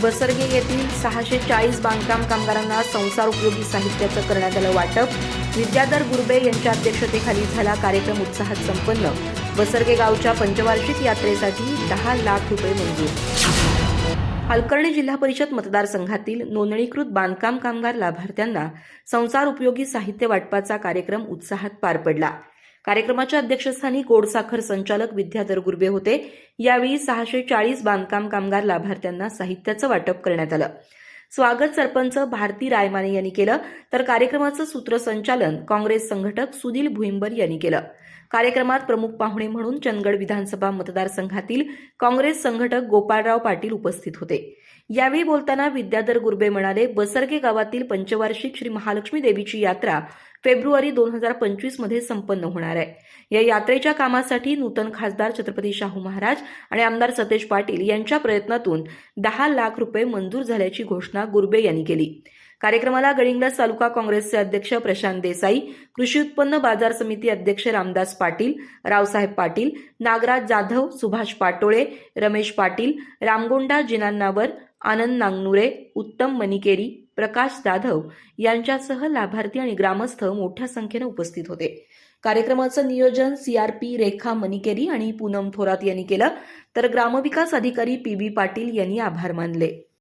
बसरगे येथील 640 बांधकाम कामगारांना संसार उपयोगी साहित्याचं करण्यात आलं वाटप. विद्याधर गुरबे यांच्या अध्यक्षतेखाली झाला कार्यक्रम उत्साहात संपन्न. बसरगे गावच्या पंचवार्षिक यात्रेसाठी 10 लाख रुपये मंजूर. हलकर्णी जिल्हा परिषद मतदारसंघातील नोंदणीकृत बांधकाम कामगार लाभार्थ्यांना संसार उपयोगी साहित्य वाटपाचा कार्यक्रम उत्साहात पार पडला. कार्यक्रमाच्या अध्यक्षस्थानी गोडसाखर संचालक विद्याधर गुरबे होते. यावेळी 640 बांधकाम कामगार लाभार्थ्यांना साहित्याचं वाटप करण्यात आलं. स्वागत सरपंच भारती रायमाने यांनी केलं, तर कार्यक्रमाचं सूत्रसंचालन काँग्रेस संघटक सुनील भुईंबर यांनी केलं. कार्यक्रमात प्रमुख पाहुणे म्हणून चंदगड विधानसभा मतदारसंघातील काँग्रेस संघटक गोपाळराव पाटील उपस्थित होते. यावेळी बोलताना विद्याधर गुरबे म्हणाले, बसरगे गावातील पंचवार्षिक श्री महालक्ष्मी देवीची यात्रा फेब्रुवारी 2025 मध्ये संपन्न होणार आहे. या यात्रेच्या कामासाठी नूतन खासदार छत्रपती शाहू महाराज आणि आमदार सतेज पाटील यांच्या प्रयत्नातून 10 लाख रुपये मंजूर झाल्याची घोषणा गुरबे यांनी केली. कार्यक्रमाला गडिंग्लज तालुका काँग्रेसचे अध्यक्ष प्रशांत देसाई, कृषी उत्पन्न बाजार समिती अध्यक्ष रामदास पाटील, रावसाहेब पाटील, नागराज जाधव, सुभाष पाटोळे, रमेश पाटील, रामगोंडा जिनान्नावर, आनंद नांगनुरे, उत्तम मनिकेरी, प्रकाश जाधव यांच्यासह लाभार्थी आणि ग्रामस्थ मोठ्या संख्येने उपस्थित होते. कार्यक्रमाचं नियोजन सीआरपी रेखा मनिकेरी आणि पूनम थोरात यांनी केलं, तर ग्रामविकास अधिकारी पीबी पाटील यांनी आभार मानले.